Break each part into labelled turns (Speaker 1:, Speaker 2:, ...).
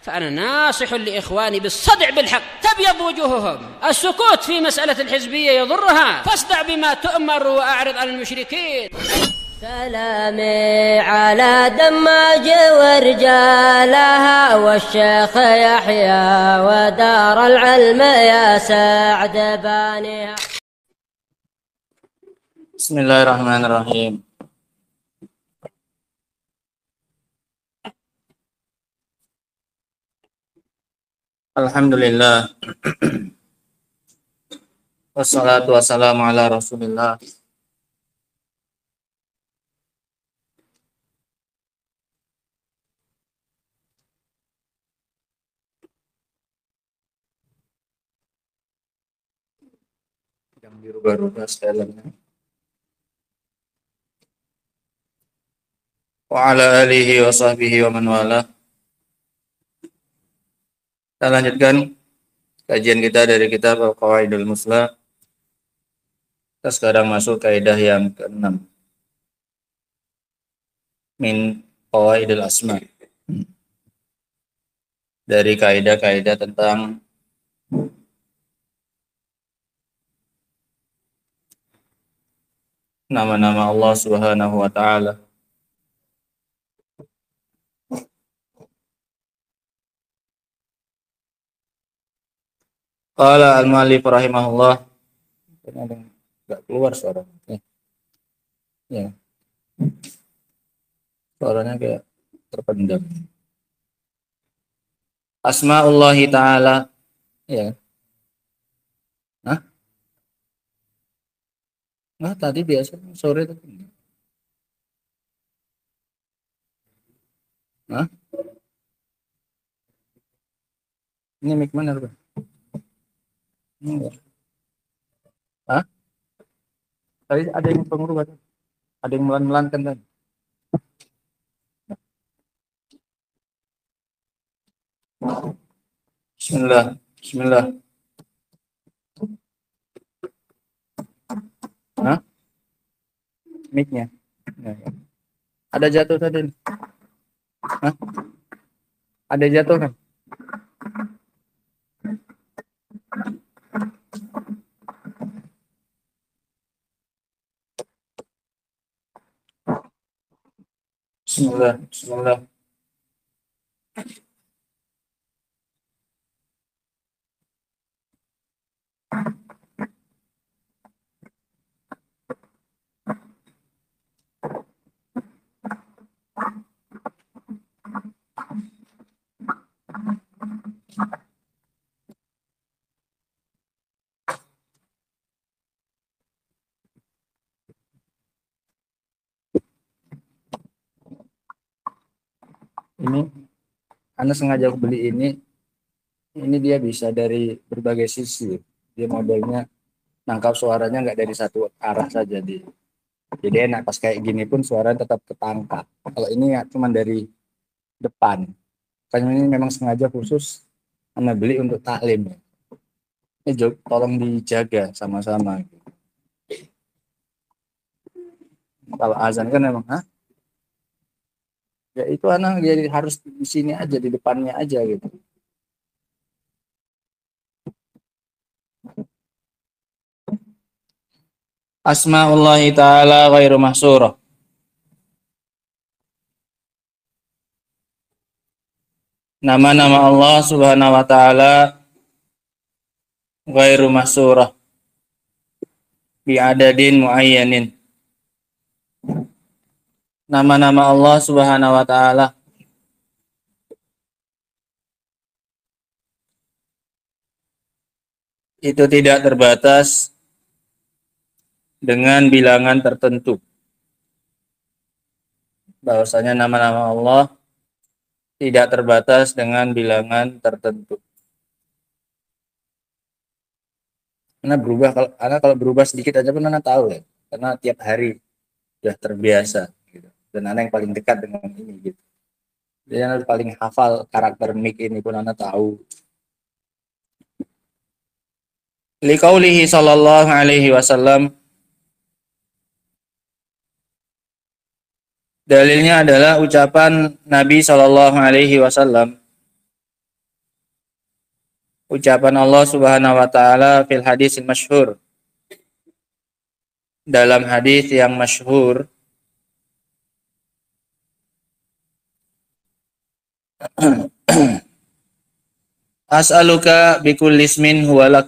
Speaker 1: فأنا ناصح لإخواني بالصدع بالحق تبيض وجوههم. السكوت في مسألة الحزبية يضرها، فاصدع بما تؤمر وأعرض عن المشركين.
Speaker 2: سلامي على دماج ورجالها والشيخ يحيى ودار العلم يا سعد بانيها.
Speaker 3: Bismillahirrahmanirrahim. Alhamdulillah. Wassalatu wassalamu ala Rasulillah. Yang dirubah-rubah stylenya. Wa ala alihi wa sahbihi wa man wala. Kita lanjutkan kajian kita dari kitab Al-Qawaidul Muslah. Kita sekarang masuk kaidah yang ke-6. Min Qawaidul Asma. Dari kaidah-kaidah tentang nama-nama Allah Subhanahu wa taala. Qala al-mu'allif rahimahullah. Enggak keluar suaranya. Ya. Suaranya kayak terpendam. Asma'ullahi ta'ala. Ya. Hah? Nah, tadi biasa sore tadi. Hah? Ini mic mana, Bang? Hah? Tadi ada yang pengurus, ada yang melan-melankan tadi. Bismillah, Bismillah. Hah? Mic-nya. Ada jatuh tadi. Hah? Ada jatuh kan? Bismillah, Bismillah. Ini Anda sengaja beli ini dia bisa dari berbagai sisi. Dia modelnya nangkap suaranya nggak dari satu arah saja, jadi enak. Pas kayak gini pun suaranya tetap ketangkap. Kalau ini ya cuma dari depan. Karena ini memang sengaja khusus Anda beli untuk taklim. Ini tolong dijaga sama-sama. Kalau azan kan memang, ya itu anak jadi harus di sini aja, di depannya aja gitu. Asma'ullahi ta'ala ghairu mahsurah. Nama-nama Allah Subhanahu wa taala ghairu mahsurah bi adadin muayyanin. Nama-nama Allah Subhanahu wa taala itu tidak terbatas dengan bilangan tertentu. Bahwasanya nama-nama Allah tidak terbatas dengan bilangan tertentu. Karena kalau berubah sedikit aja pun Anda tahu ya. Karena tiap hari sudah terbiasa gitu. Dan Anda yang paling dekat dengan ini gitu. Jadi Anda paling hafal karakter mic ini pun Anda tahu. Liqaulihi sallallahu alaihi wasallam, dalilnya adalah ucapan Nabi sallallahu alaihi wasallam ucapan Allah Subhanahu wa taala fil hadis masyhur, dalam hadis yang masyhur, as'aluka bikulli ismin huwalak,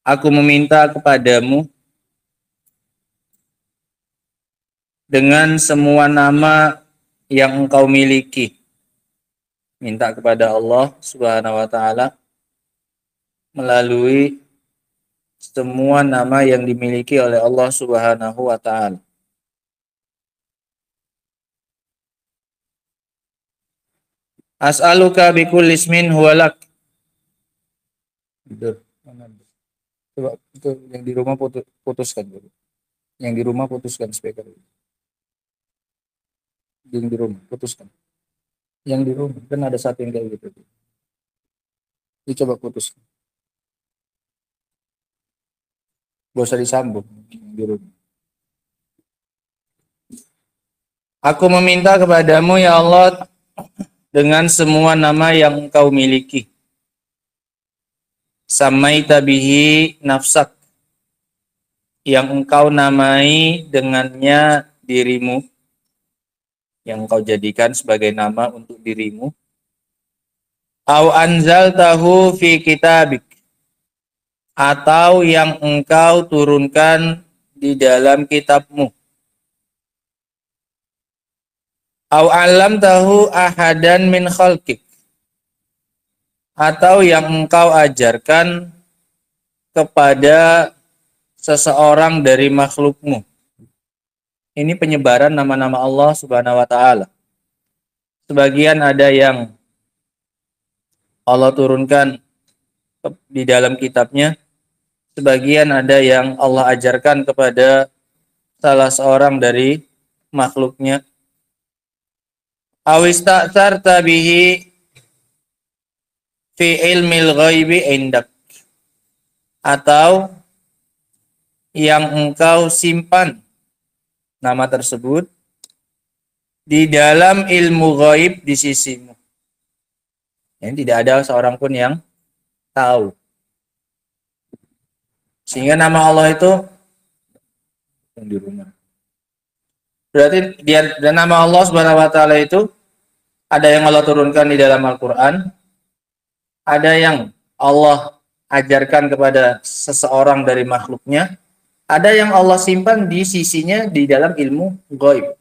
Speaker 3: aku meminta kepadamu dengan semua nama yang engkau miliki. Minta kepada Allah Subhanahu wa taala melalui semua nama yang dimiliki oleh Allah Subhanahu wa taala. As'aluka bikulli ismin huwalak. Coba itu yang di rumah putuskan dulu. Yang di rumah putuskan speaker. Yang di rumah putuskan. Yang di rumah kan ada satu yang kayak gitu. Coba putuskan. Gak usah disambung di rumah. Aku meminta kepadamu ya Allah dengan semua nama yang engkau miliki. Samaita bihi nafsak, yang engkau namai dengannya dirimu, yang engkau jadikan sebagai nama untuk dirimu. Au anzaltahu fi kitabik, atau yang engkau turunkan di dalam kitabmu. Au allamtahu ahadan min khalqik, atau yang engkau ajarkan kepada seseorang dari makhlukmu. Ini penyebaran nama-nama Allah Subhanahu wa taala. Sebagian ada yang Allah turunkan di dalam kitabnya, sebagian ada yang Allah ajarkan kepada salah seorang dari makhluknya. Awista'tsarta bihi fi ilmil ghaibi indak, atau yang engkau simpan nama tersebut di dalam ilmu ghaib di sisimu. Yang tidak ada seorang pun yang tahu. Sehingga nama Allah itu yang di rumah. Berarti dan nama Allah Subhanahu wa taala itu ada yang Allah turunkan di dalam Al-Qur'an, ada yang Allah ajarkan kepada seseorang dari makhluknya, ada yang Allah simpan di sisinya di dalam ilmu ghaib.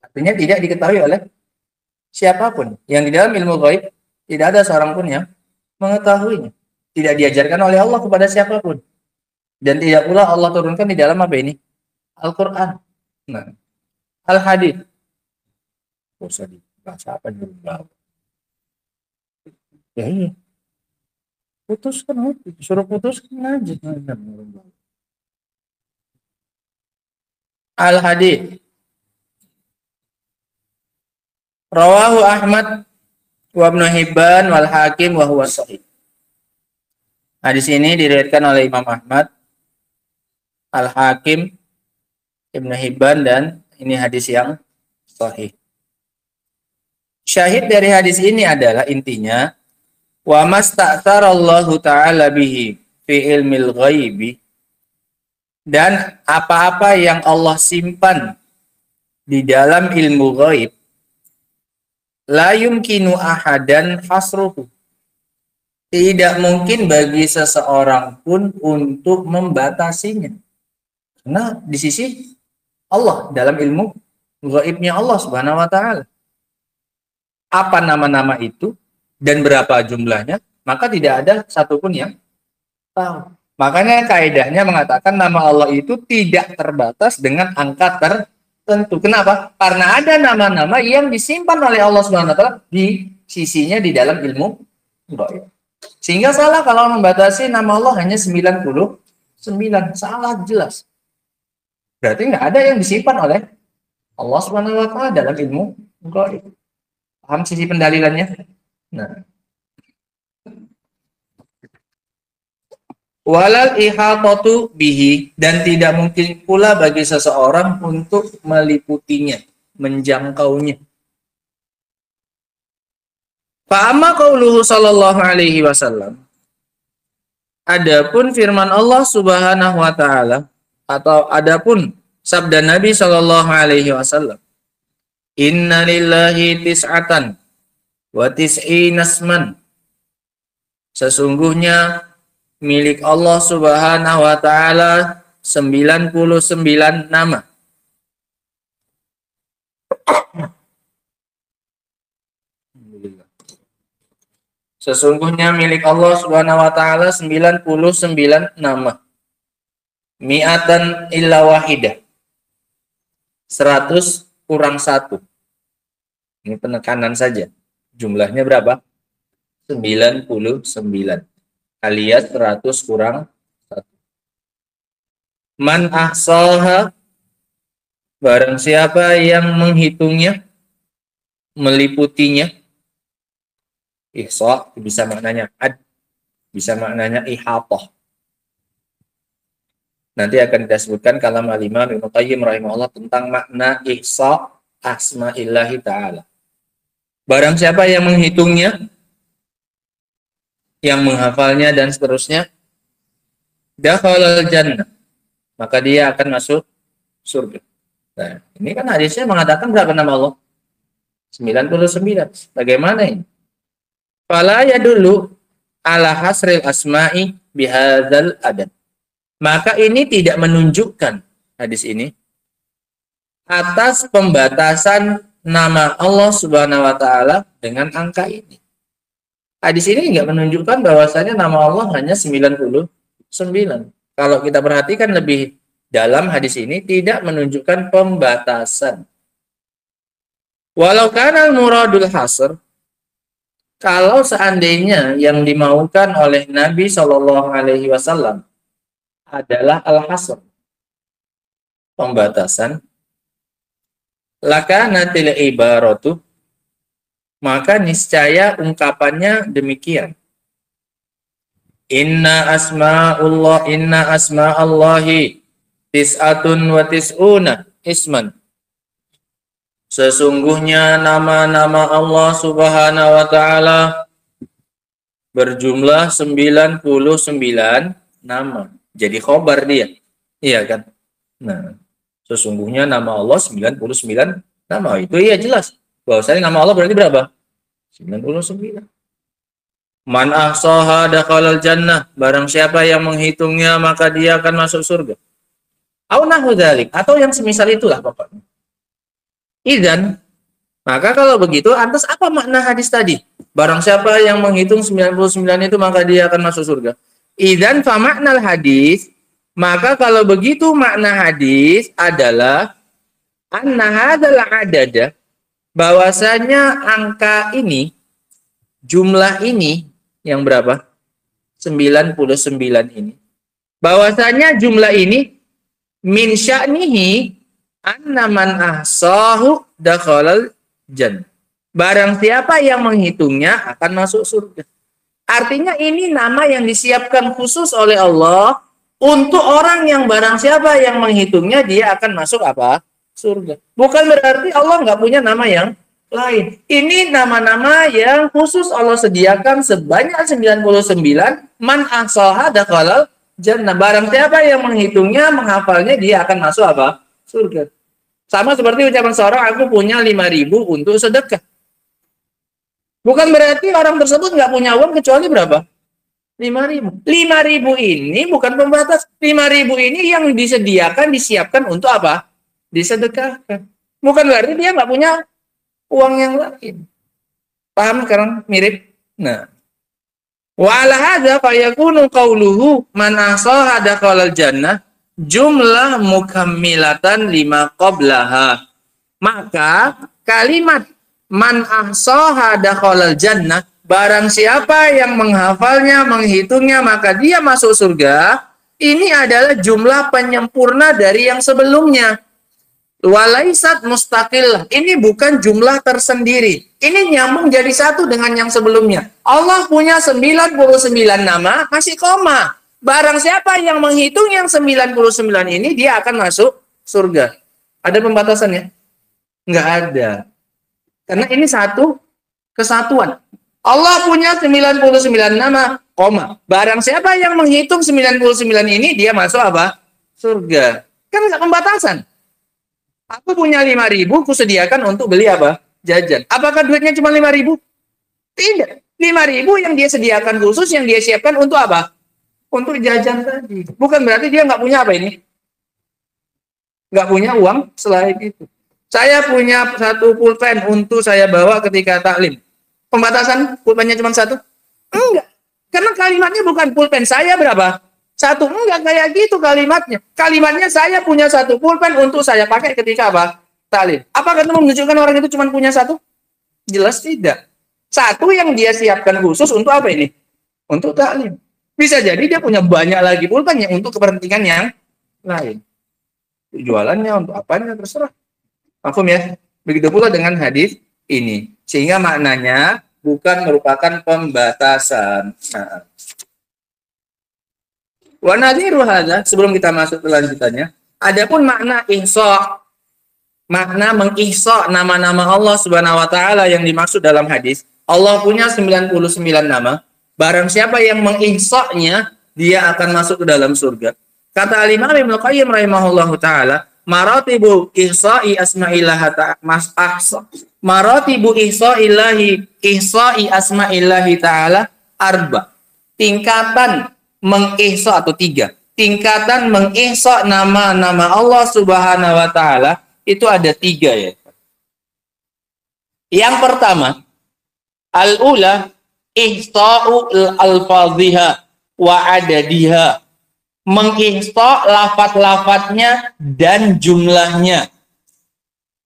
Speaker 3: Artinya tidak diketahui oleh siapapun. Yang di dalam ilmu ghaib tidak ada seorang pun yang mengetahuinya. Tidak diajarkan oleh Allah kepada siapapun. Dan tidak pula Allah turunkan di dalam apa ini? Al-Qur'an. Nah, Al-Hadits. Usah dibahas apa dulu. Ya iya. Putuskan, suruh putuskan aja. Al-Hadits. Rawahu Ahmad wa Ibnu Hibban wal Hakim wa huwa shahih. Hadis ini diriwayatkan oleh Imam Ahmad, Al-Hakim, Ibnu Hibban, dan ini hadis yang sahih. Syahid dari hadis ini adalah intinya wa masta'tsarallahu ta'ala bihi fi ilmil ghaibi, dan apa-apa yang Allah simpan di dalam ilmu ghaib la yumkinu ahadan hasruhu, tidak mungkin bagi seseorang pun untuk membatasinya. Karena di sisi Allah, dalam ilmu ghaibnya Allah Subhanahu wa taala. Apa nama-nama itu dan berapa jumlahnya, maka tidak ada satupun yang tahu. Makanya kaidahnya mengatakan nama Allah itu tidak terbatas dengan angka tertentu. Kenapa? Karena ada nama-nama yang disimpan oleh Allah Subhanahu wa taala di sisinya di dalam ilmu ghaib. Sehingga salah kalau membatasi nama Allah hanya 99. Salah jelas. Berarti nggak ada yang disimpan oleh Allah Subhanahu wa taala dalam ilmu ghaib. Paham sisi pendalilannya? Nah. Walal ihatatu bihi, dan tidak mungkin pula bagi seseorang untuk meliputinya, menjangkaunya.
Speaker 4: Fa amma qauluhu sallallahu alaihi wasallam. Adapun firman Allah Subhanahu wa taala atau adapun sabda Nabi sallallahu alaihi wasallam. Inna lillahi tis'atan wa tis'ina asman. Sesungguhnya milik Allah Subhanahu wa taala 99 nama. Sesungguhnya milik Allah Subhanahu wa taala 99 nama. Mi'atan illa wahidah. 100 kurang 1. Ini penekanan saja. Jumlahnya berapa? 99. Alias 100 kurang 1. Man ahsaha, barang siapa yang menghitungnya, meliputinya. Ihsa bisa maknanya ad, bisa maknanya ihatah. Nanti akan kita sebutkan kalam al-Imam Ibnu Qayyim rahimahullah tentang makna ihsa asma'illahi ta'ala. Barang siapa yang menghitungnya, yang menghafalnya dan seterusnya, dakhalal jannah, maka dia akan masuk surga. Nah, ini kan hadisnya mengatakan berapa nama Allah? 99. Bagaimana ini? Fala yadullu ala hasril asma'i bihadzal adad. Maka ini tidak menunjukkan hadis ini atas pembatasan nama Allah Subhanahu wa taala dengan angka ini. Hadis ini enggak menunjukkan bahwasanya nama Allah hanya 99. Kalau kita perhatikan lebih dalam hadis ini tidak menunjukkan pembatasan. Walau kana al-muradul hasr, kalau seandainya yang dimaukan oleh Nabi Shallallahu Alaihi Wasallam adalah al-hasr, pembatasan, lakanatil ibaratu, maka niscaya ungkapannya demikian. Inna asma'allahi tis'atun wa tis'una isman. Sesungguhnya nama-nama Allah Subhanahu wa taala berjumlah 99 nama. Jadi khobar dia. Iya kan? Nah, sesungguhnya nama Allah 99 nama. Itu iya jelas. Bahwasanya nama Allah berarti berapa? 99. Man ahsaha dakhalal jannah. Barang siapa yang menghitungnya maka dia akan masuk surga. Au nahu dzalik, atau yang semisal itulah pokoknya. Idzan, maka kalau begitu, antas apa makna hadis tadi? Barang siapa yang menghitung 99 itu, maka dia akan masuk surga. Idzan fa maknal hadis, maka kalau begitu makna hadis adalah anna hadzal adada, bahwasanya angka ini, jumlah ini yang berapa? 99 ini. Bahwasanya jumlah ini min sya'nihi anna man ahsahu dakhalal jannah. Barang siapa yang menghitungnya akan masuk surga. Artinya ini nama yang disiapkan khusus oleh Allah untuk orang yang barang siapa yang menghitungnya dia akan masuk apa? Surga. Bukan berarti Allah nggak punya nama yang lain. Ini nama-nama yang khusus Allah sediakan sebanyak 99. Man ahsaha dakhalal jannah. Barang siapa yang menghitungnya, menghafalnya, dia akan masuk apa? Surga. Sama seperti ucapan seorang, aku punya 5.000 untuk sedekah. Bukan berarti orang tersebut nggak punya uang kecuali berapa? 5.000. 5.000 ini bukan pembatas. 5.000 ini yang disediakan, disiapkan untuk apa? Disedekahkan. Bukan berarti dia nggak punya uang yang lain. Paham sekarang? Mirip? Nah. Wa ala hadza fa yakunu qawluhu man ahsaha dakhalal jannah jumlah mukammilatan lima qablaha. Maka kalimat man ahsaha dakhalal jannah, barang siapa yang menghafalnya, menghitungnya, maka dia masuk surga. Ini adalah jumlah penyempurna dari yang sebelumnya. Walaisat mustaqillah. Ini bukan jumlah tersendiri. Ini nyambung jadi satu dengan yang sebelumnya. Allah punya 99 nama, masih koma. Barang siapa yang menghitung yang 99 ini, dia akan masuk surga. Ada pembatasannya? Enggak ada. Karena ini satu kesatuan. Allah punya 99 nama, koma. Barang siapa yang menghitung 99 ini, dia masuk apa? Surga. Kan nggak pembatasan. Aku punya 5.000, aku sediakan untuk beli apa? Jajan. Apakah duitnya cuma 5.000? Tidak. 5.000 yang dia sediakan khusus, yang dia siapkan untuk apa? Untuk jajan tadi. Bukan berarti dia nggak punya apa ini? Nggak punya uang selain itu. Saya punya satu pulpen untuk saya bawa ketika taklim. Pembatasan pulpennya cuma satu? Enggak. Karena kalimatnya bukan pulpen saya berapa? Satu. Enggak kayak gitu kalimatnya. Kalimatnya saya punya satu pulpen untuk saya pakai ketika apa? Taklim. Apakah itu menunjukkan orang itu cuma punya satu? Jelas tidak. Satu yang dia siapkan khusus untuk apa ini? Untuk taklim. Bisa jadi dia punya banyak lagi pulpennya untuk kepentingan yang lain. Jualannya untuk apanya terserah. Paham ya? Begitu pula dengan hadis ini. Sehingga maknanya bukan merupakan pembatasan. Nah. Wa nadhiru hadza, sebelum kita masuk ke lanjutannya, adapun makna ihsa, makna mengihsa nama-nama Allah Subhanahu wa taala yang dimaksud dalam hadis, Allah punya 99 nama. Barang siapa yang mengihsanya, dia akan masuk ke dalam surga. Kata Al-Imam Ibnu Qayyim rahimahullahu taala, maratibu ihsa'i asma'illah ta'ala, maratibu ihsa'i asma'illahi ta'ala arba. Tingkatan mengihsa atau 3. Tingkatan mengihsa nama-nama Allah Subhanahu wa taala itu ada 3 ya. Yang pertama, al-ula ihsa'u al-fadhiha wa adadiha. Mengihsa lafaz-lafaznya dan jumlahnya.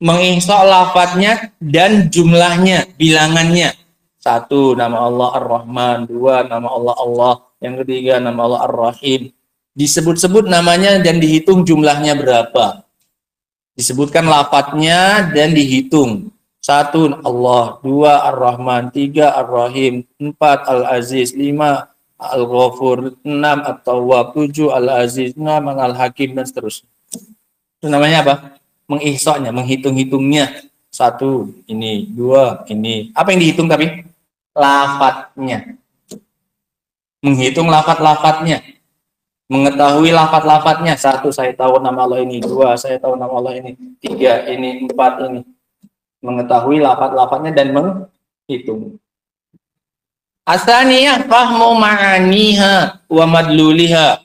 Speaker 4: Mengihsa lafaznya dan jumlahnya, bilangannya. 1, nama Allah Ar-Rahman. 2, nama Allah Allah. Yang ketiga, nama Allah Ar-Rahim. Disebut-sebut namanya dan dihitung jumlahnya berapa. Disebutkan lafaznya dan dihitung. 1, Allah. 2, Ar-Rahman. 3, Ar-Rahim. 4, Al-Aziz. 5, Al-Ghafur. 6, At-Tawwab. 7, Al-Aziz. 6, Al-Hakim, dan seterusnya. Itu namanya apa? Mengihsanya, menghitung-hitungnya. 1, ini. 2, ini. Apa yang dihitung tapi? Lafadznya. Menghitung lafadz-lafadznya. Mengetahui lafadz-lafadznya. 1, saya tahu nama Allah ini. 2, saya tahu nama Allah ini. 3, ini. 4, ini. Mengetahui lafadz-lafadznya dan menghitung. Asaniyah fahmu ma'aniha wa madluliha.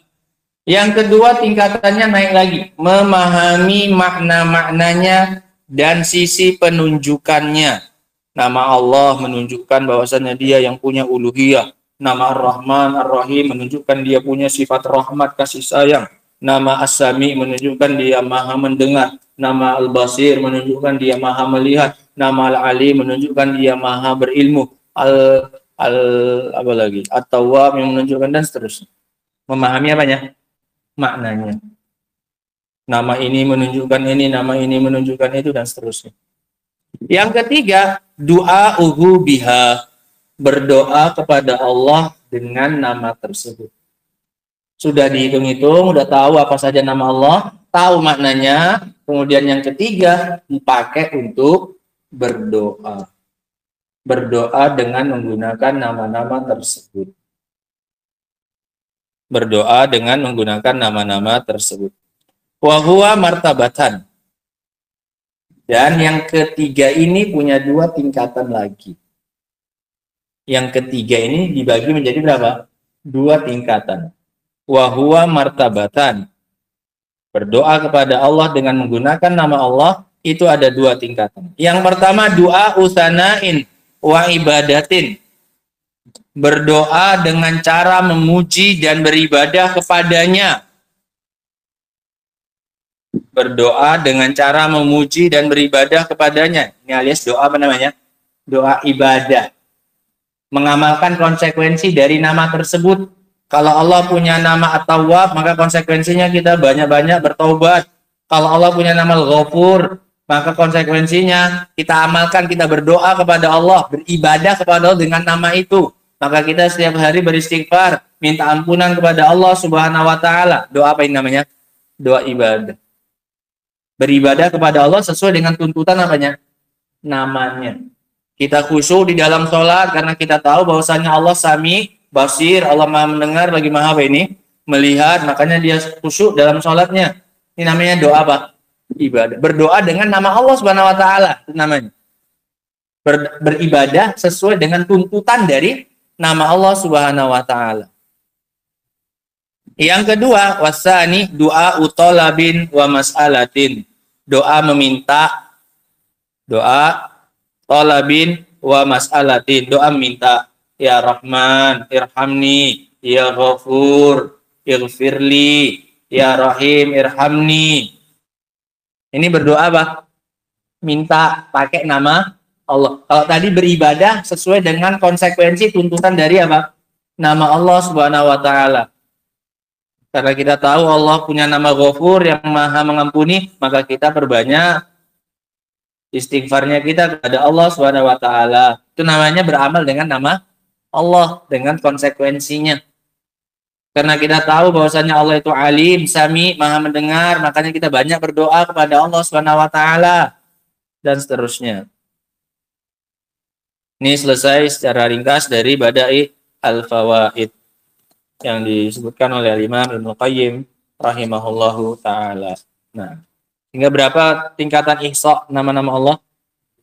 Speaker 4: Yang kedua tingkatannya naik lagi, memahami makna-maknanya dan sisi penunjukannya. Nama Allah menunjukkan bahwasannya dia yang punya uluhiyah. Nama Ar-Rahman, Ar-Rahim menunjukkan dia punya sifat rahmat, kasih sayang. Nama As-Sami menunjukkan dia maha mendengar. Nama Al-Basir menunjukkan dia maha melihat. Nama Al-Ali menunjukkan dia maha berilmu. Apa lagi? At-Tawwab yang menunjukkan, dan seterusnya. Memahami apanya? Maknanya. Nama ini menunjukkan ini, nama ini menunjukkan itu, dan seterusnya. Yang ketiga, du'a'uhu biha. Berdoa kepada Allah dengan nama tersebut. Sudah dihitung-hitung, udah tahu apa saja nama Allah, tahu maknanya. Kemudian yang ketiga, dipakai untuk berdoa. Berdoa dengan menggunakan nama-nama tersebut. Berdoa dengan menggunakan nama-nama tersebut. Wa huwa martabatan. Dan yang ketiga ini punya 2 tingkatan lagi. Yang ketiga ini dibagi menjadi berapa? 2 tingkatan. Wa huwa martabatan. Berdoa kepada Allah dengan menggunakan nama Allah itu ada 2 tingkatan. Yang pertama, doa usanain wa ibadatin. Berdoa dengan cara memuji dan beribadah kepadanya. Berdoa dengan cara memuji dan beribadah kepadanya. Ini alias doa apa namanya? Doa ibadah. Mengamalkan konsekuensi dari nama tersebut. Kalau Allah punya nama At-Tawwab, maka konsekuensinya kita banyak-banyak bertaubat. Kalau Allah punya nama Al-Ghafur, maka konsekuensinya kita amalkan, kita berdoa kepada Allah, beribadah kepada Allah dengan nama itu. Maka kita setiap hari beristighfar, minta ampunan kepada Allah Subhanahu wa taala. Doa apa ini namanya? Doa ibadah. Beribadah kepada Allah sesuai dengan tuntutan apanya? Namanya. Kita khusyuk di dalam sholat karena kita tahu bahwasanya Allah Sami, Basir, Allah Maha mendengar lagi Maha melihat, makanya dia khusyuk dalam sholatnya. Ini namanya doa apa? Ibadah. Berdoa dengan nama Allah Subhanahu wa taala, itu namanya. Beribadah sesuai dengan tuntutan dari nama Allah Subhanahu wa taala. Yang kedua, wasani doa utolabin wa mas'alatin. Doa meminta, doa tolabin wa mas'alatin. Doa minta, ya Rahman, irhamni, ya Ghafur, ighfirli, ya Rahim, irhamni. Ini berdoa apa? Minta pakai nama Allah. Kalau tadi beribadah sesuai dengan konsekuensi tuntutan dari apa? Nama Allah Subhanahu wa taala. Karena kita tahu Allah punya nama Ghafur yang Maha mengampuni, maka kita perbanyak istighfarnya kita kepada Allah Subhanahu wa taala. Itu namanya beramal dengan nama Allah dengan konsekuensinya. Karena kita tahu bahwasanya Allah itu Alim, Sami, Maha mendengar, makanya kita banyak berdoa kepada Allah Subhanahu wa taala dan seterusnya. Ini selesai secara ringkas dari Bada'i Al-Fawaid yang disebutkan oleh Imam Ibnu Qayyim rahimahullahu taala. Nah, hingga berapa tingkatan ihsa nama-nama Allah?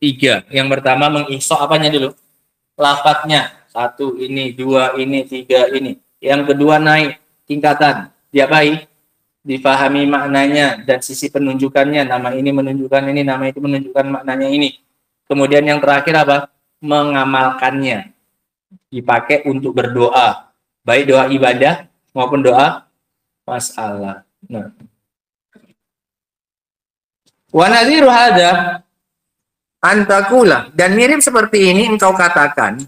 Speaker 4: 3. Yang pertama mengihsa apanya dulu? Lafadznya. 1 ini, 2 ini, 3 ini. Yang kedua naik tingkatan. Diapai? Difahami maknanya dan sisi penunjukannya. Nama ini menunjukkan ini, nama itu menunjukkan maknanya ini. Kemudian yang terakhir apa? Mengamalkannya. Dipakai untuk berdoa. Baik doa ibadah maupun doa masalah. Nah. Wa nadhiru hadza antakula, dan mirip seperti ini engkau katakan,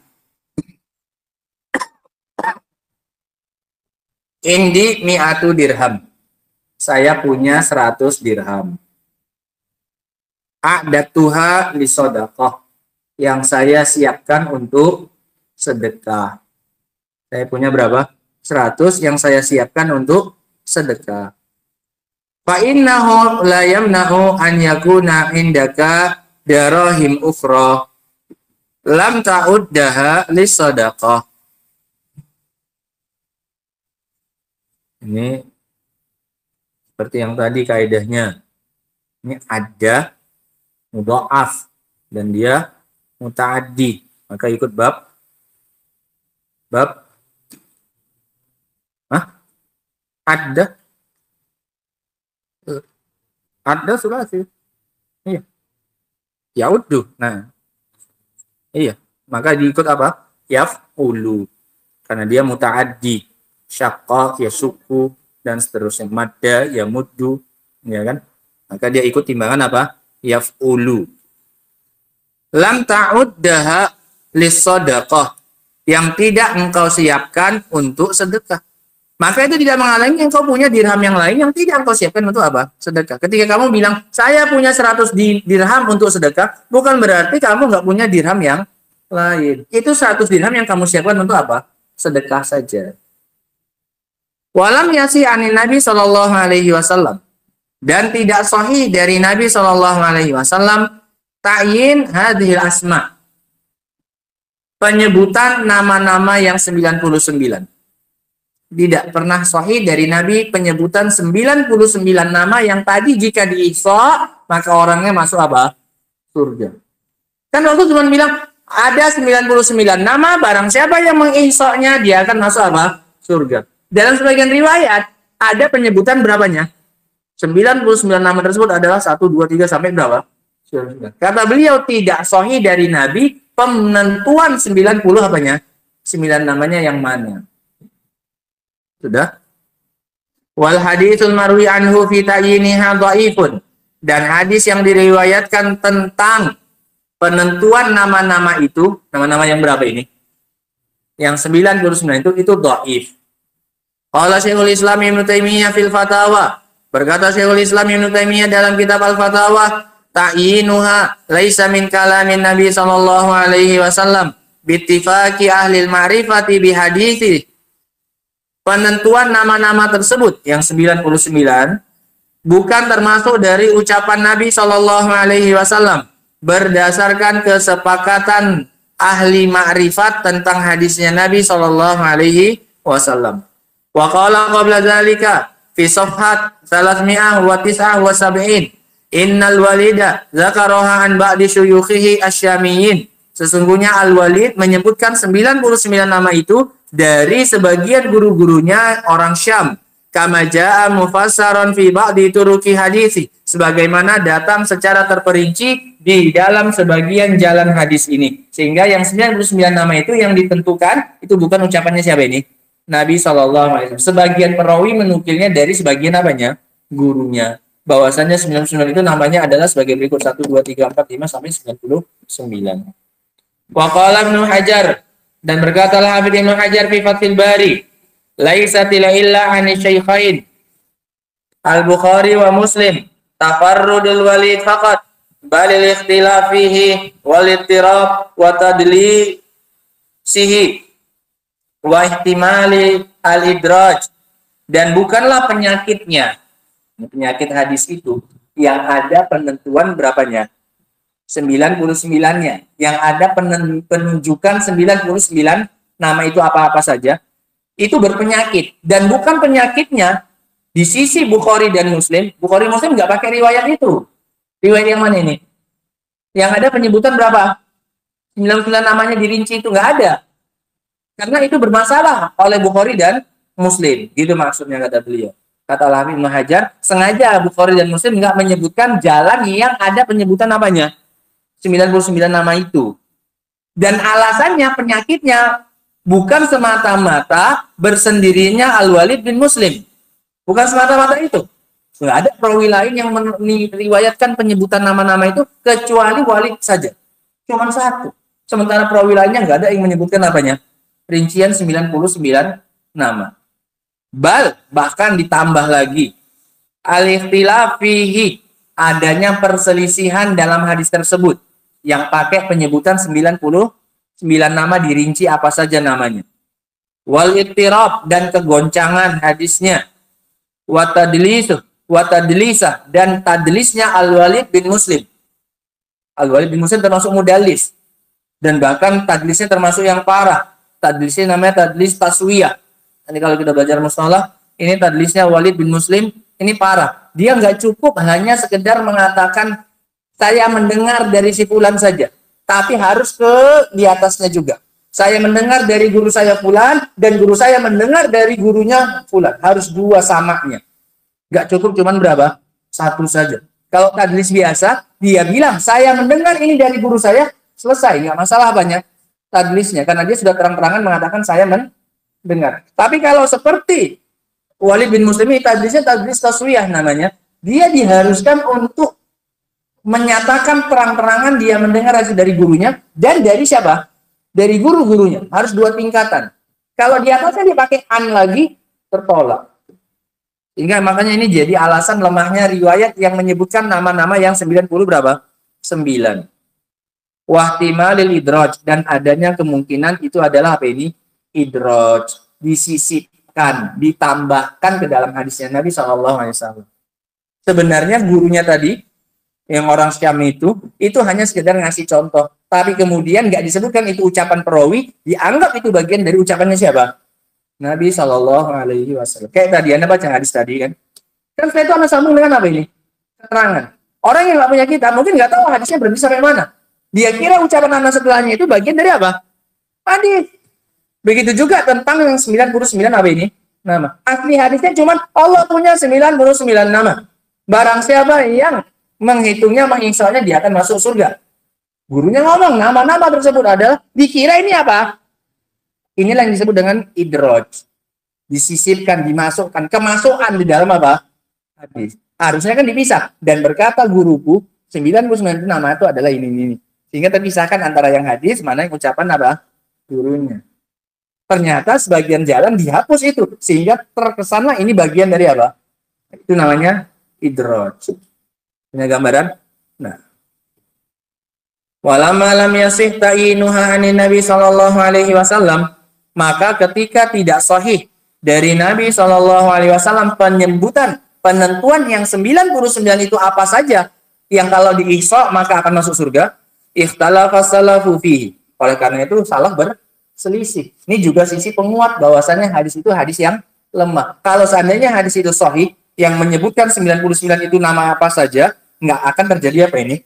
Speaker 4: indi mi'atu dirham. Saya punya 100 dirham. A'datuha li shadaqah, yang saya siapkan untuk sedekah. Saya punya berapa? 100 yang saya siapkan untuk sedekah. Fa innahu la yamna'u an yakuna indaka darahim ukhra lam ta'uddaha lisadaqah. Ini seperti yang tadi kaidahnya. Ini ada mudha'af dan dia muta'addi, maka ikut bab ada sulasi. Iya. Yaudu. Nah. Iya. Maka diikut apa? Yaf'ulu. Karena dia muta'addi. Syaqqa, yasuku, dan seterusnya. Madda, yamuddu. Ya kan? Maka dia ikut timbangan apa? Yaf'ulu. Lam ta'uddaha lis-shadaqah. Yang tidak engkau siapkan untuk sedekah. Maka itu tidak menghalangi engkau punya dirham yang lain yang tidak engkau siapkan untuk apa? Sedekah. Ketika kamu bilang, saya punya 100 dirham untuk sedekah, bukan berarti kamu nggak punya dirham yang lain. Itu 100 dirham yang kamu siapkan untuk apa? Sedekah saja. Walam yasi anin Nabi SAW. Dan tidak sahih dari Nabi SAW ta'yin hadhil asma. Penyebutan nama-nama yang 99. Tidak pernah sahih dari Nabi penyebutan 99 nama yang tadi jika diihsa maka orangnya masuk apa? Surga. Kan Rasul cuma bilang ada 99 nama, barang siapa yang mengihsanya dia akan masuk apa? Surga. Dalam sebagian riwayat ada penyebutan berapanya? 99 nama tersebut adalah 1, 2, 3 sampai berapa? Surga. Kata beliau tidak sahih dari Nabi penentuan 90 apanya? 9 namanya yang mana? Sudah. Wal haditsul marwi anhu fi ta'yiniha dhaifun. Dan hadis yang diriwayatkan tentang penentuan nama-nama itu, nama-nama yang berapa ini? Yang 99 itu dhaif. Qala Syekhul Islam Ibnu Taimiyah fil Fatawa. Berkata Syekhul Islam Ibnu Taimiyah dalam kitab Al-Fatawa, ta'yinuha laisa min kalamin Nabi sallallahu alaihi wasallam bittifaqi ahli al-ma'rifati bi hadithi. Penentuan nama-nama tersebut yang 99 bukan termasuk dari ucapan Nabi Shallallahu Alaihi Wasallam berdasarkan kesepakatan ahli ma'rifat tentang hadisnya Nabi sallallahu alaihi wasallam. Wa qala qabla dzalika fi safhat 379 innal walida dzakaraha an ba'di syuyukhihi asyamiyyin. Sesungguhnya Al-Walid menyebutkan 99 nama itu dari sebagian guru-gurunya orang Syam. Kama jaa mufassaran fi ba'di turuqi hadisi, sebagaimana datang secara terperinci di dalam sebagian jalan hadis ini. Sehingga yang 99 nama itu yang ditentukan itu bukan ucapannya siapa ini? Nabi SAW. Sebagian perawi menukilnya dari sebagian apanya? Gurunya. Bahwasanya 99 itu namanya adalah sebagai berikut 1, 2, 3, 4, 5 sampai 99. Wa qala Ibnu Hajar, dan berkatalah Hafidz Ibnu Hajar fi Fathil Bari, laisa illa an syaikhain Al-Bukhari wa Muslim tafarrudul Walid faqat bal al-ikhtilaf fihi wal ittirab wa tadlisihi wa ihtimali al-idraj, dan bukanlah penyakitnya penyakit hadis itu yang ada penentuan berapanya 99-nya, yang ada penunjukan 99 nama itu apa-apa saja, itu berpenyakit. Dan bukan penyakitnya di sisi Bukhari dan Muslim. Bukhari Muslim nggak pakai riwayat itu. Riwayat yang mana ini? Yang ada penyebutan berapa? 99 namanya dirinci, itu nggak ada. Karena itu bermasalah oleh Bukhari dan Muslim. Gitu maksudnya kata beliau. Kata Al-Hafidz Ibnu Hajar, sengaja Bukhari dan Muslim nggak menyebutkan jalan yang ada penyebutan namanya 99 nama itu. Dan alasannya, penyakitnya bukan semata-mata bersendirinya Al-Walid bin Muslim. Bukan semata-mata itu. Nggak ada perawi lain yang meriwayatkan penyebutan nama-nama itu kecuali Walid saja. Cuma satu. Sementara perawi lainnya nggak ada yang menyebutkan apanya. Rincian 99 nama. Bahkan ditambah lagi. Al-ikhtilaf fihi, adanya perselisihan dalam hadis tersebut yang pakai penyebutan 99 nama dirinci apa saja namanya. Wal ittirab, dan kegoncangan hadisnya. Wa tadlisah, dan tadlisnya Al-Walid bin Muslim. Al-Walid bin Muslim termasuk mudallis, dan bahkan tadlisnya termasuk yang parah. Tadlisnya namanya tadlis taswiyah. Ini kalau kita belajar mustalah, ini tadlisnya Walid bin Muslim, ini parah. Dia nggak cukup hanya sekedar mengatakan saya mendengar dari si fulan saja, tapi harus ke di atasnya juga. Saya mendengar dari guru saya fulan, dan guru saya mendengar dari gurunya fulan. Harus dua samanya. Nggak cukup cuman berapa? Satu saja. Kalau tadlis biasa, dia bilang saya mendengar ini dari guru saya, selesai, nggak masalah banyak tadlisnya, karena dia sudah terang-terangan mengatakan saya mendengar. Tapi kalau seperti Walid bin Muslim ini tadlisnya tadlis taswiyah namanya, dia diharuskan untuk menyatakan terang-terangan dia mendengar dari gurunya dan dari siapa? Dari guru-gurunya. Harus dua tingkatan. Kalau di atasnya dipakai an lagi, tertolak. Hingga makanya ini jadi alasan lemahnya riwayat yang menyebutkan nama-nama yang 90 berapa? 9. Wahtimalil idraj, dan adanya kemungkinan itu adalah apa ini? Idraj. Disisipkan, ditambahkan ke dalam hadisnya Nabi SAW. Sebenarnya gurunya tadi, yang orang Syam itu hanya sekedar ngasih contoh. Tapi kemudian nggak disebutkan itu ucapan perawi, dianggap itu bagian dari ucapannya siapa? Nabi SAW. Kayak tadi, Anda baca hadis tadi kan. Kan setelah itu Anda sambung dengan apa ini? Keterangan. Orang yang nggak punya kitab mungkin nggak tahu hadisnya berhenti sampai mana. Dia kira ucapan Anda setelahnya itu bagian dari apa? Hadis. Begitu juga tentang yang 99 apa ini? Nama. Asli hadisnya cuma Allah punya 99 nama. Barang siapa yang menghitungnya, menginstalnya, dia akan masuk surga. Gurunya ngomong nama-nama tersebut adalah dikira ini apa? Inilah yang disebut dengan idraj. Disisipkan, dimasukkan, kemasukan di dalam apa? Hadis. Harusnya kan dipisah. Dan berkata guruku, 99 nama itu adalah ini. Sehingga terpisahkan antara yang hadis, mana yang ucapan apa? Gurunya. Ternyata sebagian jalan dihapus itu. Sehingga terkesanlah ini bagian dari apa? Itu namanya idraj. Punya gambaran? Nah. Walamma lam yasih ta'inuha anin Nabi sallallahu alaihi wasallam, maka ketika tidak sahih dari Nabi sallallahu alaihi wasallam penyebutan penentuan yang 99 itu apa saja, yang kalau diihsa maka akan masuk surga. Ikhtalafa salafu fihi. Oleh karena itu salah berselisih. Ini juga sisi penguat bahwasannya hadis itu hadis yang lemah. Kalau seandainya hadis itu sahih yang menyebutkan 99 itu nama apa saja, nggak akan terjadi apa ini?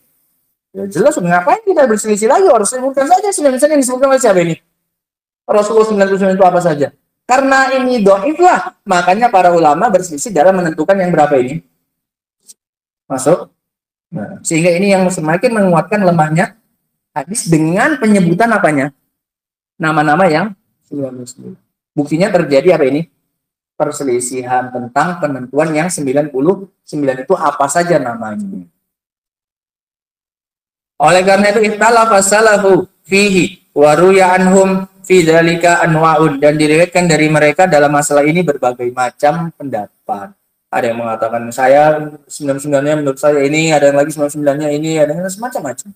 Speaker 4: Ya jelas, ngapain kita berselisih lagi? Harus sebutkan saja 99 yang disebutkan oleh siapa ini? Rasulullah 99 itu apa saja? Karena ini dhaif lah, makanya para ulama berselisih dalam menentukan yang berapa ini masuk. Nah, sehingga ini yang semakin menguatkan lemahnya hadis dengan penyebutan apanya? Nama-nama yang 99. Buktinya terjadi apa ini? Perselisihan tentang penentuan yang 99 itu apa saja namanya. Oleh karena itu ikhtalafa salafu fihi wa ruya anhum fi dzalika anwa'un, dan diriwayatkan dari mereka dalam masalah ini berbagai macam pendapat. Ada yang mengatakan saya 99-nya menurut saya ini, ada yang lagi 99-nya ini, ada yang semacam-macam.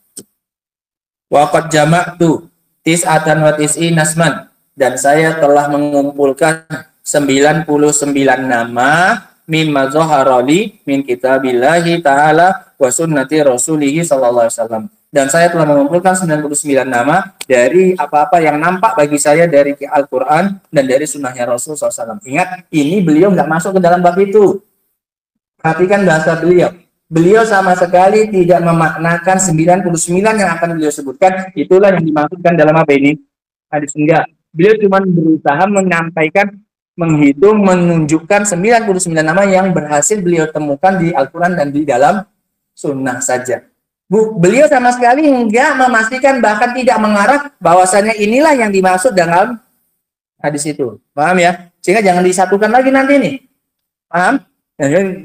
Speaker 4: Waqad jama'tu tis'atan wa tis'in nasman, dan saya telah mengumpulkan 99 nama mimma zahara li min kitabillahi ta'ala wa sunnati rasulih sallallahu alaihi wasallam. Dan saya telah mengumpulkan 99 nama dari apa-apa yang nampak bagi saya dari Al-Quran dan dari sunnahnya Rasul SAW. Ingat, ini beliau nggak masuk ke dalam bab itu. Perhatikan bahasa beliau. Beliau sama sekali tidak memaknakan 99 yang akan beliau sebutkan. Itulah yang dimaksudkan dalam apa ini? Hadis enggak. Beliau cuma berusaha menyampaikan, menghitung, menunjukkan 99 nama yang berhasil beliau temukan di Al-Quran dan di dalam sunnah saja. Beliau sama sekali enggak memastikan, bahkan tidak mengarah bahwasanya inilah yang dimaksud dalam hadis itu. Paham ya? Sehingga jangan disatukan lagi nanti nih. Paham?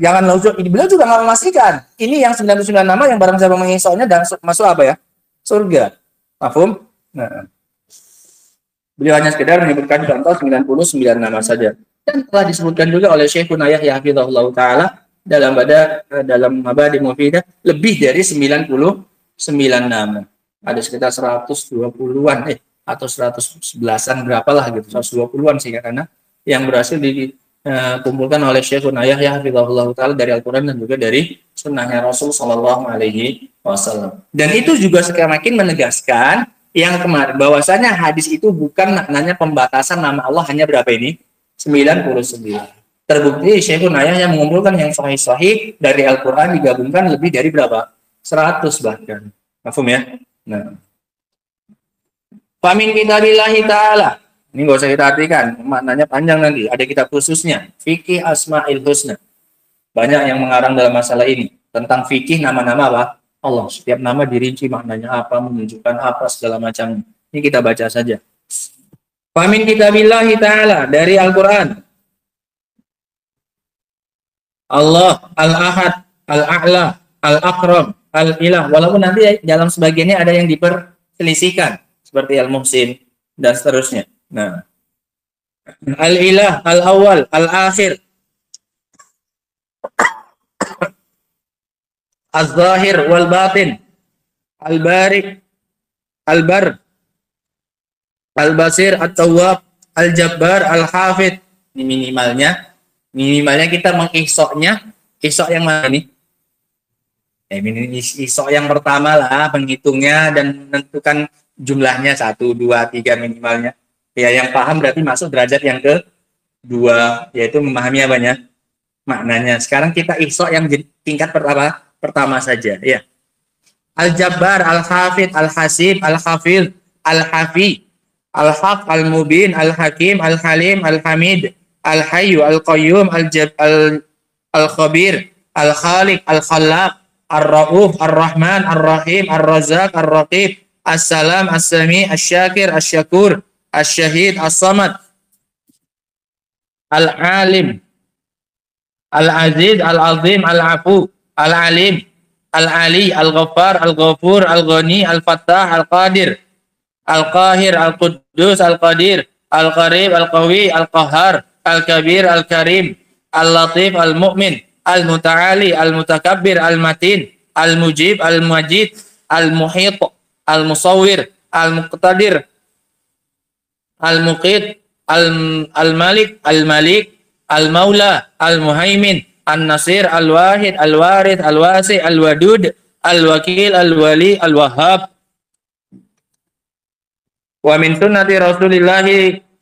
Speaker 4: Jangan langsung. Beliau juga nggak memastikan. Ini yang 99 nama yang barang siapa mengisahnya dan masuk apa ya? Surga. Paham? Nah. Beliau hanya sekedar menyebutkan contoh 99 nama saja. Dan telah disebutkan juga oleh Syekhuna Yahya hafizahullah taala dalam Mabadi Mufidah lebih dari 99 nama. Ada sekitar 120-an atau 111-an berapalah gitu, 120-an sih karena yang berhasil dikumpulkan oleh Syekhuna Yahya hafizahullah taala dari Al-Qur'an dan juga dari sunnahnya Rasul sallallahu alaihi wasallam. Dan itu juga semakin menegaskan yang kemarin bahwasanya hadis itu bukan maknanya pembatasan nama Allah hanya berapa ini? 99. Terbukti Syekhuna Yahya mengumpulkan yang sahih-sahih dari Al-Quran digabungkan lebih dari berapa? 100 bahkan. Paham ya? Nah. Famin kitabillahi ta'ala. Ini nggak usah kita artikan. Maknanya panjang nanti. Ada kitab khususnya. Fikih Asma'il Husna. Banyak yang mengarang dalam masalah ini. Tentang fikih nama-nama apa? Allah. Setiap nama dirinci maknanya apa, menunjukkan apa, segala macam. Ini kita baca saja. Famin kitabillahi ta'ala. Dari Al-Quran. Allah, Al-Ahad, Al-A'la, Al-Akram, Al-Ilah. Walaupun nanti dalam sebagiannya ada yang diperselisihkan. Seperti Al-Muhsin dan seterusnya. Nah, Al-Ilah, Al-Awwal, Al-Akhir, Az-Zahir, Wal-Batin, Al-Bari, Al-Bar, Al-Basir, At-Tawwab, Al-Jabbar, Al-Hafid. Ini minimalnya kita mengisoknya. Isok yang mana nih? Isok yang pertama lah, menghitungnya dan menentukan jumlahnya 1, 2, 3 minimalnya. Ya, yang paham berarti masuk derajat yang kedua, yaitu memahami apanya? Maknanya. Sekarang kita isok yang tingkat pertama saja. Ya. Al-Jabbar, Al-Hafid, Al-Hasib, Al-Hafid, Al-Hafi, Al-Haq, Al-Mubin, Al-Hakim, Al-Halim, Al-Hamid, Al-Hayyu, Al-Qayyum, Al-Khabir, Al-Khaliq, Al-Khallaq, Ar-Ra'uf, Ar-Rahman, Ar-Rahim, Ar-Razaq, Ar-Raqib, As-Salam, As-Sami, As-Syakir, As-Syakur, As-Syahid, As-Samad, Al-Alim, Al-Aziz, Al-Azim, Al-Afu, Al-Alim, Al-Ali, Al-Ghaffar, Al-Ghafur, Al-Ghani, Al-Fattah, Al-Qadir, Al-Qahir, Al-Quddus, Al-Qadir, Al-Qarib, Al-Qawi, Al-Qahhar, Al-Kabir, Al-Karim, Al-Latif, Al-Mu'min, Al-Muta'ali, Al-Mutakabbir, Al-Matin, Al-Mujib, Al-Majid, Al-Muhit, Al-Musawwir, Al-Muqtadir, Al-Muqit, Al-Malik, Al-Malik, Al-Maula, Al-Muhaimin, An-Nasir, Al-Wahid, Al-Warith, Al-Wasi, Al-Wadud, Al-Wakil, Al-Wali, Al-Wahhab. Wa min sunnati Rasulillah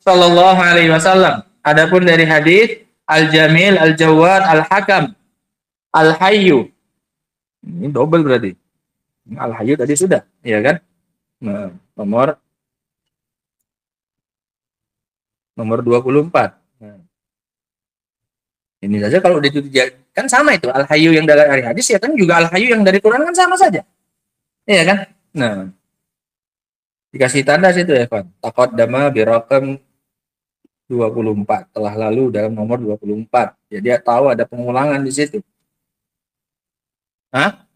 Speaker 4: sallallahu alaihi wasallam. Adapun dari hadis Al-Jamil, Al-Jawad, Al-Hakam, Al-Hayyu. Ini double berarti. Al-Hayyu tadi sudah, ya kan? Nah, nomor 24. Nah, ini saja kalau kan sama itu Al-Hayyu yang dari hadis ya kan juga Al-Hayyu yang dari Quran kan sama saja. Iya kan? Nah, dikasih tanda situ ya, Pak. Taqaddama bi raqam 24, telah lalu dalam nomor 24. Jadi dia tahu ada pengulangan di situ. Hah?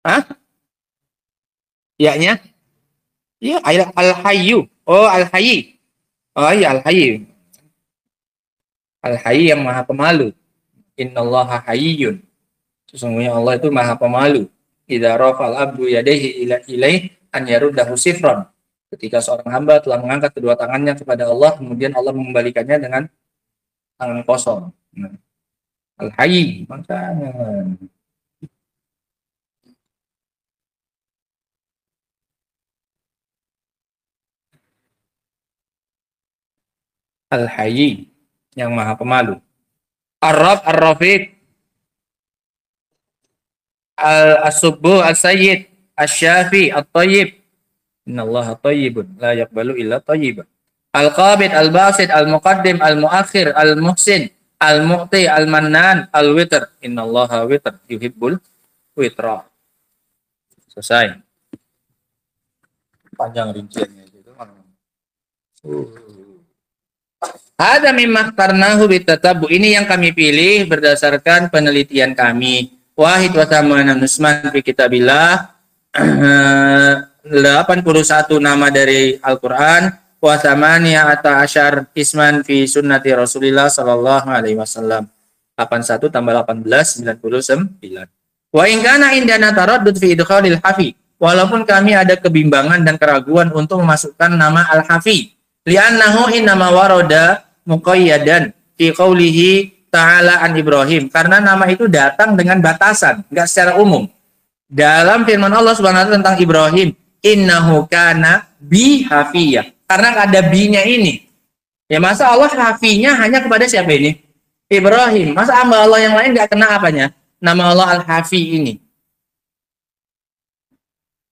Speaker 4: Hah? Iya-nya? Iya, Al-Hayyu. Oh, Al-Hayy. Oh iya, Al-Hayy. Al-Hayy yang Maha Pemalu. Innallaha hayyun. Sesungguhnya Allah itu Maha Pemalu. Idza rafa'al abdu yadayhi ilaih an yaruddahu sifran. Ketika seorang hamba telah mengangkat kedua tangannya kepada Allah, kemudian Allah mengembalikannya dengan tangan kosong. Nah, Al-Hayy, makanya. Al-Hayy, yang Maha Pemalu. Ar-Rab, Ar-Rafiq, Al-Subbu, Al-Sayyid, Al-Syafi, Al-Tayyib. Innallaha tayyibun, la yaqbalu illa tayyiban. Al-Qabid, Al-Basid, Al-Muqaddim, Al-Muakhir, Al-Muhsin, Al-Muqti, Al-Mannan, Al-Witr. Innallaha witr, yuhibbul witra. Selesai. Panjang rinciannya gitu. Ada mimma tarnahu bitatabu. Ini yang kami pilih berdasarkan penelitian kami. Wahid wa thamana nusman fi kitabillah. 81 nama dari Al-Qur'an, wa thamaniya asyar isman fi sunnati Rasulillah sallallahu alaihi wasallam. 81 tambah 18 99. Wa in kana indana taraddud fi idkhalil hafi. Walaupun kami ada kebimbangan dan keraguan untuk memasukkan nama Al-Hafi. Li'annahu innama warada muqayyadan fi qawlihi ta'ala an Ibrahim, karena nama itu datang dengan batasan, enggak secara umum. Dalam firman Allah Subhanahu wa taala tentang Ibrahim, innahu kana bi hafiyah. Karena ada bi-nya ini. Ya masa Allah hafinya hanya kepada siapa ini? Ibrahim. Masa hamba Allah yang lain enggak kena apanya? Nama Allah Al-Hafi ini.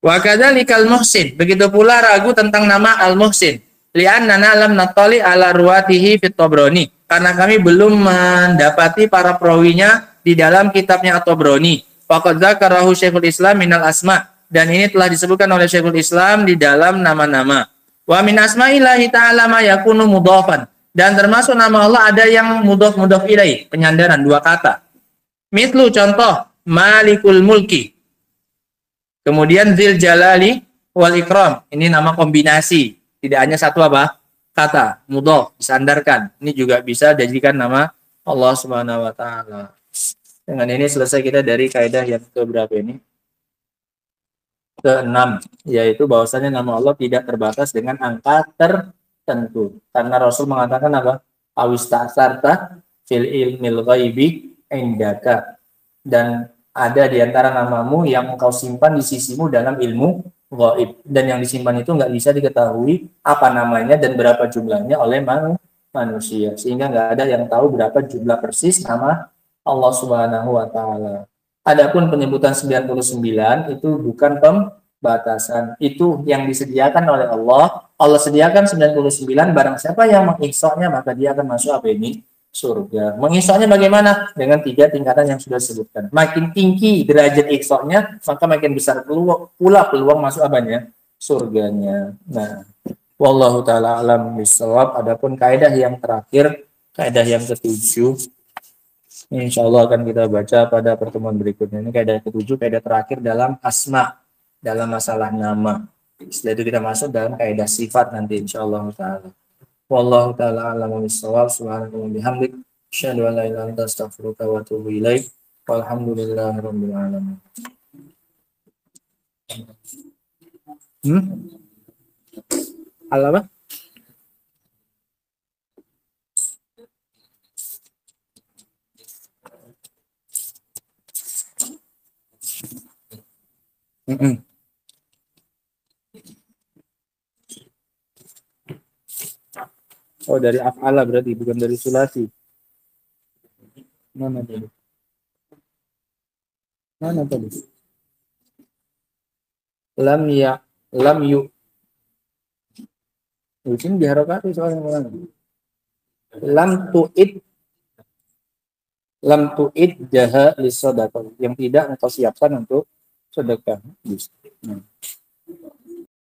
Speaker 4: Wa kadzalikal muhsin. Begitu pula ragu tentang nama Al-Muhsin. Li'annana lam natali ala ruwatihi fit Tabrani, karena kami belum mendapati para perawinya di dalam kitabnya At-Tabrani. Faqad dzakarahu Syekhul Islam minal asma, dan ini telah disebutkan oleh Syekhul Islam di dalam nama-nama. Wa min asma'illahi ta'ala ma yakunu mudhafan, dan termasuk nama Allah ada yang mudhaf ilaih, penyandaran dua kata. Mithlu contoh Malikul Mulki. Kemudian Dzil Jalali wal Ikram, ini nama kombinasi. Tidak hanya satu apa? Kata, mudhaf, disandarkan. Ini juga bisa dijadikan nama Allah Subhanahu wa taala. Dengan ini selesai kita dari kaidah yang ke berapa ini? Ke-6, yaitu bahwasanya nama Allah tidak terbatas dengan angka tertentu. Karena Rasul mengatakan apa? Awista'sarta fil ilmil ghaibi indaka. Dan ada di antara namamu yang engkau simpan di sisimu dalam ilmu gaib, dan yang disimpan itu nggak bisa diketahui apa namanya dan berapa jumlahnya oleh manusia, sehingga nggak ada yang tahu berapa jumlah persis nama Allah Subhanahu wa taala. Adapun penyebutan 99 itu bukan pembatasan, itu yang disediakan oleh Allah. Allah sediakan 99, barang siapa yang mengikhsanya maka dia akan masuk apa ini? Surga. Mengikhsanya bagaimana? Dengan 3 tingkatan yang sudah disebutkan. Makin tinggi derajat ikhsanya, maka makin besar pula peluang masuk apanya? Surganya. Nah, wallahu taala alam bisawab. Adapun kaidah yang terakhir, kaidah yang ke-7, insyaallah akan kita baca pada pertemuan berikutnya. Ini kaidah ke-7, kaidah terakhir dalam asma, dalam masalah nama. Setelah itu kita masuk dalam kaidah sifat nanti insyaallah taala. Wallahu ta'ala a'lamu bis-shawab. Subhanaka wa bihamdik, asyhadu an la ilaha illa anta, astaghfiruka wa atubu ilaik. Walhamdulillahirabbil alamin. Apa?
Speaker 3: Mm-mm. Oh, dari af'ala berarti, bukan dari sulasi. Mana tadi? Mana tadi? Lam yu. Di sini diharokati soalnya. Lam tu'id jaha lis sadaqah, yang tidak engkau siapkan untuk sedekah. Nah.